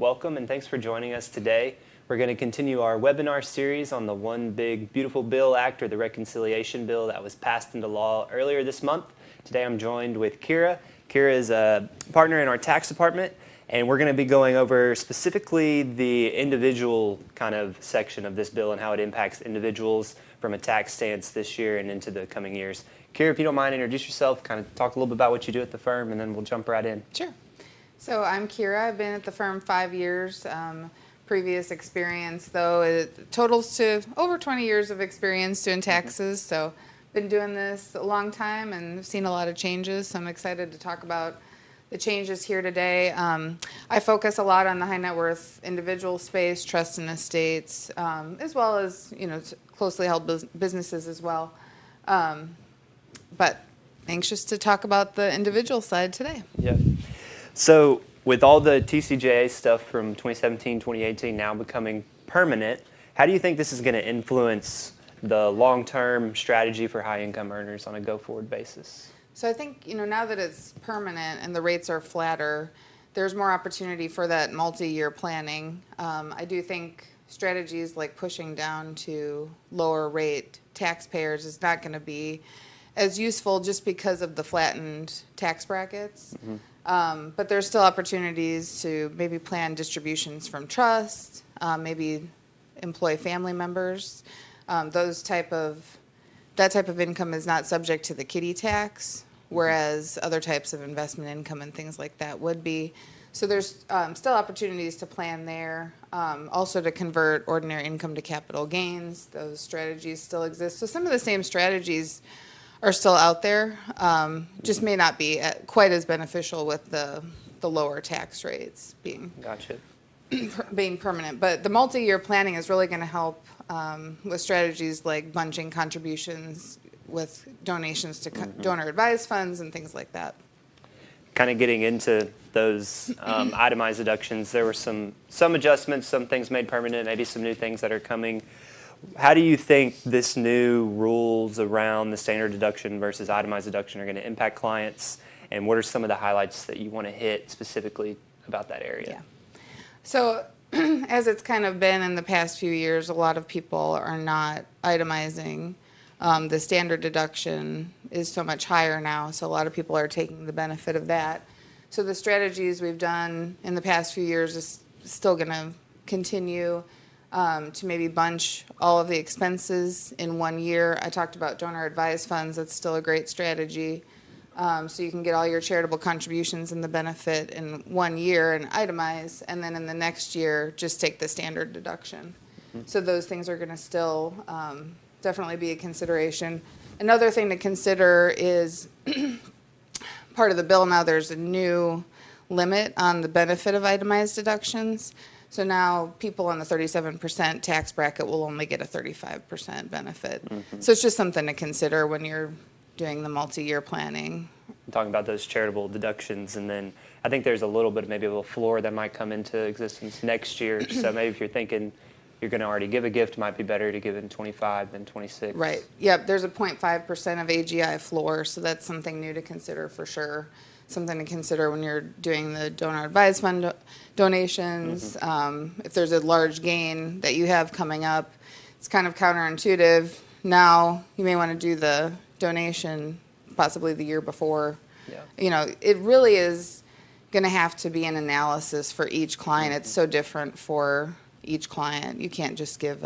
welcome and thanks for joining us today. We're going to continue our webinar series on the One Big Beautiful Bill Act, or the Reconciliation Bill that was passed into law earlier this month. Today I'm joined with Kira. Kira is a partner in our tax department, and we're going to be going over specifically the individual kind of section of this bill and how it impacts individuals from a tax stance this year and into the coming years. Kira, if you don't mind, introduce yourself, kind of talk a little bit about what you do at the firm, and then we'll jump right in. Sure. So I'm Kira. I've been at the firm 5 years. Previous experience, though, it totals to over 20 years of experience doing taxes. So been doing this a long time and seen a lot of changes. So I'm excited to talk about the changes here today. I focus a lot on the high net worth individual space, trust and estates, as well as closely held businesses as well. But anxious to talk about the individual side today. Yeah. So with all the TCJA stuff from 2017, 2018 now becoming permanent, how do you think this is going to influence the long-term strategy for high-income earners on a go-forward basis? So I think, now that it's permanent and the rates are flatter, there's more opportunity for that multi-year planning. I do think strategies like pushing down to lower rate taxpayers is not going to be as useful just because of the flattened tax brackets. Mm-hmm. But there's still opportunities to maybe plan distributions from trust, maybe employ family members. That type of income is not subject to the kiddie tax, whereas other types of investment income and things like that would be. So there's still opportunities to plan there. Also to convert ordinary income to capital gains. Those strategies still exist. So some of the same strategies are still out there, just may not be quite as beneficial with the lower tax rates being permanent. But the multi-year planning is really going to help with strategies like bunching contributions with donations to donor advised funds and things like that. Kind of getting into those itemized deductions, there were some adjustments, some things made permanent, maybe some new things that are coming. How do you think this new rules around the standard deduction versus itemized deduction are going to impact clients? And what are some of the highlights that you want to hit specifically about that area? Yeah. So as it's kind of been in the past few years, a lot of people are not itemizing. The standard deduction is so much higher now, so a lot of people are taking the benefit of that. So the strategies we've done in the past few years is still going to continue. To maybe bunch all of the expenses in 1 year. I talked about donor advised funds. That's still a great strategy. So you can get all your charitable contributions and the benefit in 1 year and itemize, and then in the next year, just take the standard deduction. Mm-hmm. So those things are going to still definitely be a consideration. Another thing to consider is part of the bill now, there's a new limit on the benefit of itemized deductions. So now people on the 37% tax bracket will only get a 35% benefit. Mm-hmm. So it's just something to consider when you're doing the multi-year planning. I'm talking about those charitable deductions, and then I think there's a little bit of maybe a little floor that might come into existence next year. So maybe if you're thinking you're going to already give a gift, it might be better to give it in 25 than 26. Right. Yep. There's a 0.5% of AGI floor, so that's something new to consider for sure. Something to consider when you're doing the donor advised fund donations. Mm-hmm. If there's a large gain that you have coming up, it's kind of counterintuitive. Now you may want to do the donation possibly the year before. Yeah. It really is going to have to be an analysis for each client. Mm-hmm. It's so different for each client. You can't just give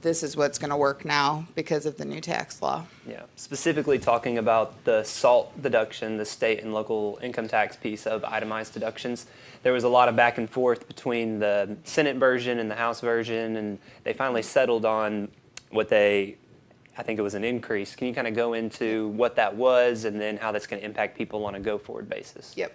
this is what's going to work now because of the new tax law. Yeah, specifically talking about the SALT deduction, the state and local income tax piece of itemized deductions. There was a lot of back and forth between the Senate version and the House version, and they finally settled on I think it was an increase. Can you kind of go into what that was and then how that's going to impact people on a go-forward basis? Yep.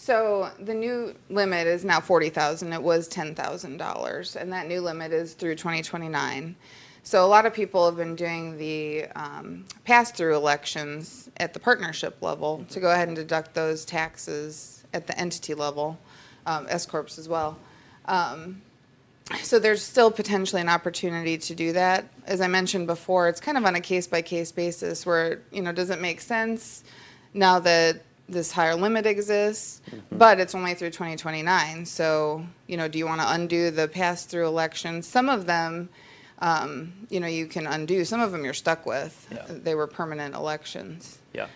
So the new limit is now $40,000. It was $10,000, and that new limit is through 2029. So a lot of people have been doing the pass-through elections at the partnership level to go ahead and deduct those taxes at the entity level, S-corps as well. So there's still potentially an opportunity to do that. As I mentioned before, it's kind of on a case-by-case basis where, does it make sense now that this higher limit exists, but it's only through 2029. So, do you want to undo the pass-through elections? Some of them, you can undo. Some of them you're stuck with. Yeah. They were permanent elections. Yeah.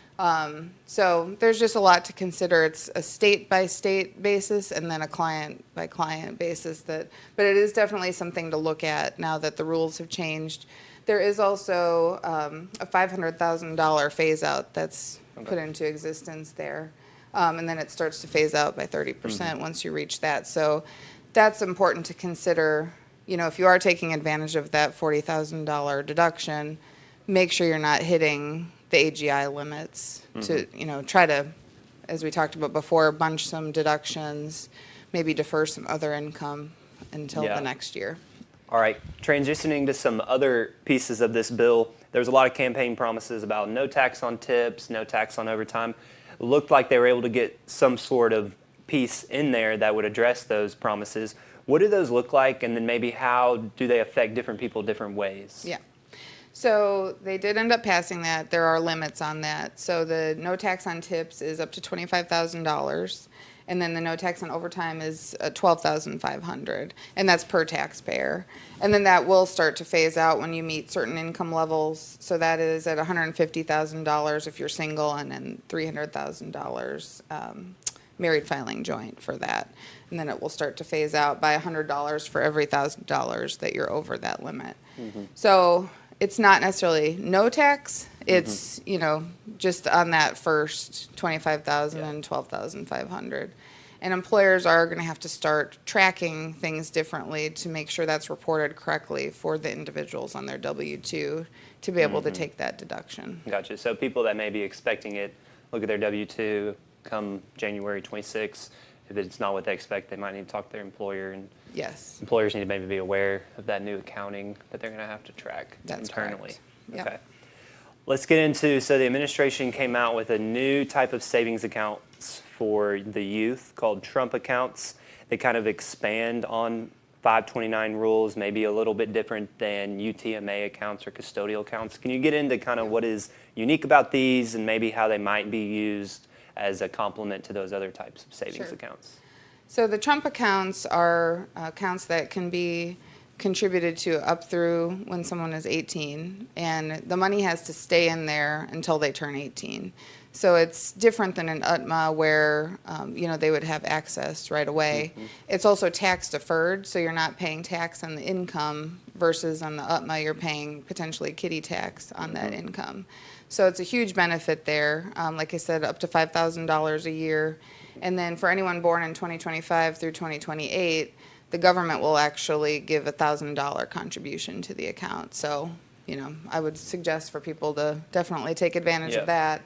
So there's just a lot to consider. It's a state-by-state basis and then a client-by-client basis. But it is definitely something to look at now that the rules have changed. There is also a $500,000 phase-out that's put into existence there. And then it starts to phase out by 30% once you reach that. So that's important to consider. If you are taking advantage of that $40,000 deduction, make sure you're not hitting the AGI limits to, try to, as we talked about before, bunch some deductions, maybe defer some other income until the next year. All right, transitioning to some other pieces of this bill, there's a lot of campaign promises about no tax on tips, no tax on overtime. It looked like they were able to get some sort of piece in there that would address those promises. What do those look like, and then maybe how do they affect different people different ways? Yeah. So they did end up passing that. There are limits on that. So the no tax on tips is up to $25,000, and then the no tax on overtime is $12,500, and that's per taxpayer. And then that will start to phase out when you meet certain income levels. So that is at $150,000 if you're single, and then $300,000 married filing joint for that. And then it will start to phase out by $100 for every $1,000 that you're over that limit. So it's not necessarily no tax. It's, just on that first $25,000 and $12,500. And employers are going to have to start tracking things differently to make sure that's reported correctly for the individuals on their W-2 to be able to take that deduction. Gotcha. So people that may be expecting it, look at their W-2 come January 26th. If it's not what they expect, they might need to talk to their employer. And yes, employers need to maybe be aware of that new accounting that they're going to have to track internally. Correct. Okay. Let's get into, so the administration came out with a new type of savings accounts for the youth called Trump accounts. They kind of expand on 529 rules, maybe a little bit different than UTMA accounts or custodial accounts. Can you get into kind of what is unique about these and maybe how they might be used as a complement to those other types of savings accounts? So the Trump accounts are accounts that can be contributed to up through when someone is 18, and the money has to stay in there until they turn 18. So it's different than an UTMA where they would have access right away. It's also tax deferred, so you're not paying tax on the income versus on the UTMA you're paying potentially kiddie tax on that income. So it's a huge benefit there. Like I said, up to $5,000 a year. And then for anyone born in 2025 through 2028, the government will actually give a $1,000 contribution to the account. So, I would suggest for people to definitely take advantage of that.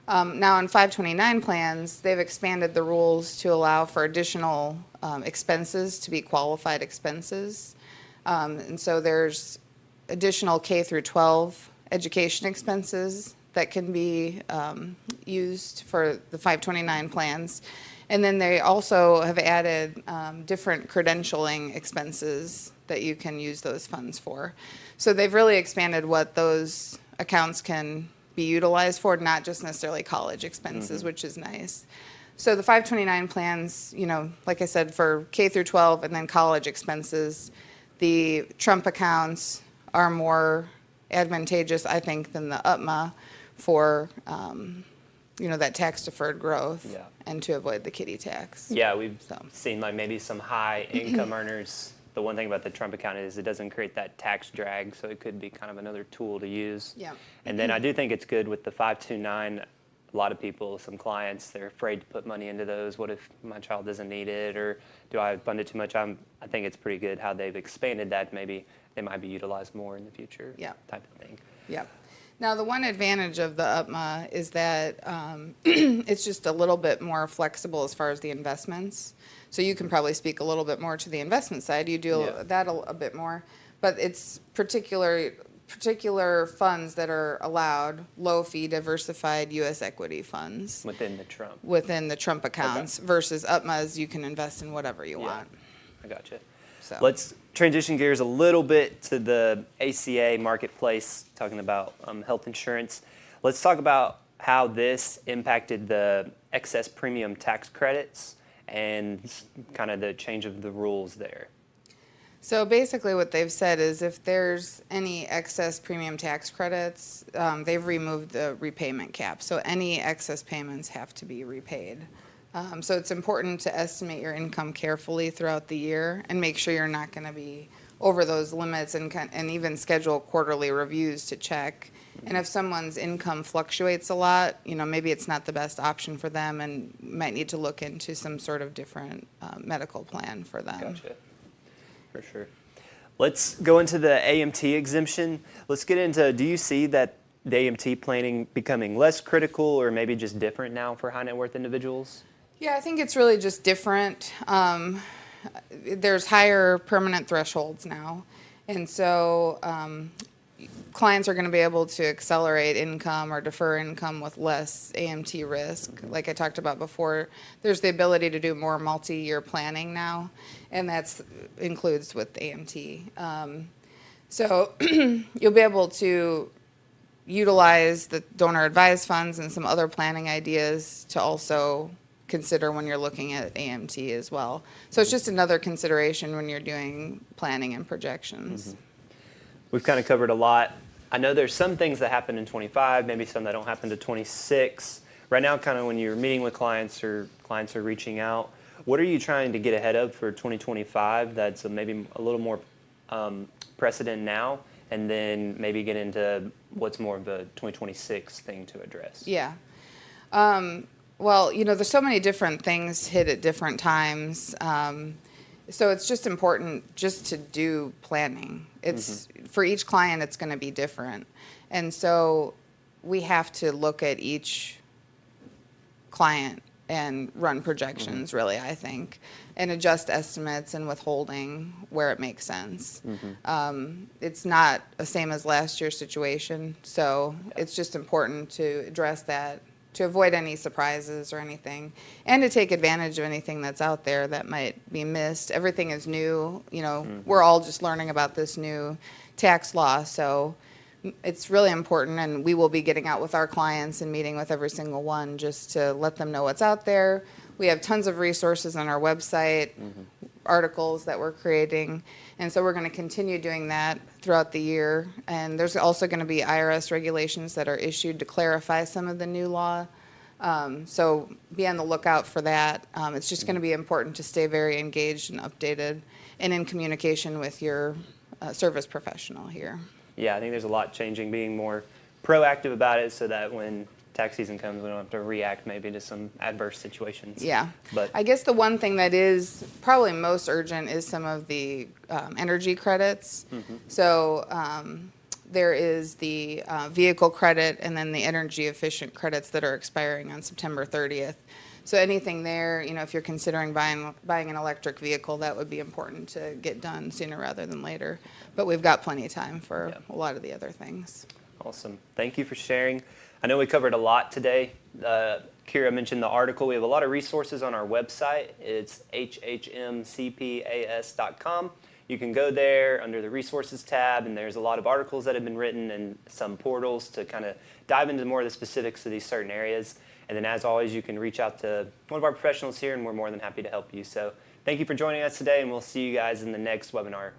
Now in 529 plans, they've expanded the rules to allow for additional expenses to be qualified expenses. And so there's additional K through 12 education expenses that can be used for the 529 plans. And then they also have added different credentialing expenses that you can use those funds for. So they've really expanded what those accounts can be utilized for, not just necessarily college expenses, which is nice. So the 529 plans, like I said, for K through 12 and then college expenses, the Trump accounts are more advantageous, I think, than the UTMA for that tax deferred growth and to avoid the kiddie tax. Yeah, we've seen like maybe some high income earners. The one thing about the Trump account is it doesn't create that tax drag, so it could be kind of another tool to use. Yeah. And then I do think it's good with the 529. A lot of people, some clients, they're afraid to put money into those. What if my child doesn't need it, or do I fund it too much? I think it's pretty good how they've expanded that. Maybe they might be utilized more in the future. Type of thing. Yeah. Now, the one advantage of the UTMA is that it's just a little bit more flexible as far as the investments. So you can probably speak a little bit more to the investment side. You do that a bit more. But it's particular funds that are allowed, low-fee, diversified U.S. equity funds. Within the Trump. Within the Trump accounts versus UTMAs, you can invest in whatever you want. I gotcha. So. Let's transition gears a little bit to the ACA marketplace, talking about health insurance. Let's talk about how this impacted the excess premium tax credits and kind of the change of the rules there. So basically what they've said is if there's any excess premium tax credits, they've removed the repayment cap. So any excess payments have to be repaid. So it's important to estimate your income carefully throughout the year and make sure you're not going to be over those limits, and even schedule quarterly reviews to check. And if someone's income fluctuates a lot, maybe it's not the best option for them and might need to look into some sort of different medical plan for them. Gotcha. For sure. Let's go into the AMT exemption. Let's get into, do you see that the AMT planning becoming less critical or maybe just different now for high net worth individuals? Yeah, I think it's really just different. There's higher permanent thresholds now. And so clients are going to be able to accelerate income or defer income with less AMT risk. Like I talked about before, there's the ability to do more multi-year planning now, and that includes with AMT. So you'll be able to utilize the donor advised funds and some other planning ideas to also consider when you're looking at AMT as well. So it's just another consideration when you're doing planning and projections. Mm-hmm. We've kind of covered a lot. I know there's some things that happen in 25, maybe some that don't happen to 26. Right now, kind of when you're meeting with clients or clients are reaching out, what are you trying to get ahead of for 2025 that's maybe a little more precedent now, and then maybe get into what's more of a 2026 thing to address? Yeah. Well, there's so many different things hit at different times. So it's just important just to do planning. It's for each client, it's going to be different. And so we have to look at each client and run projections, really, I think, and adjust estimates and withholding where it makes sense. It's not the same as last year's situation, so it's just important to address that, to avoid any surprises or anything, and to take advantage of anything that's out there that might be missed. Everything is new. We're all just learning about this new tax law, so it's really important, and we will be getting out with our clients and meeting with every single one just to let them know what's out there. We have tons of resources on our website, articles that we're creating, and so we're going to continue doing that throughout the year. And there's also going to be IRS regulations that are issued to clarify some of the new law. So be on the lookout for that. It's just going to be important to stay very engaged and updated and in communication with your service professional here. Yeah, I think there's a lot changing, being more proactive about it so that when tax season comes, we don't have to react maybe to some adverse situations. Yeah. But I guess the one thing that is probably most urgent is some of the energy credits. So there is the vehicle credit and then the energy efficient credits that are expiring on September 30th. So anything there, if you're considering buying an electric vehicle, that would be important to get done sooner rather than later. But we've got plenty of time for a lot of the other things. Awesome. Thank you for sharing. I know we covered a lot today. Kira mentioned the article. We have a lot of resources on our website. It's HHMCPAs.com. You can go there under the resources tab, and there's a lot of articles that have been written and some portals to kind of dive into more of the specifics of these certain areas. And then, as always, you can reach out to one of our professionals here, and we're more than happy to help you. So thank you for joining us today, and we'll see you guys in the next webinar.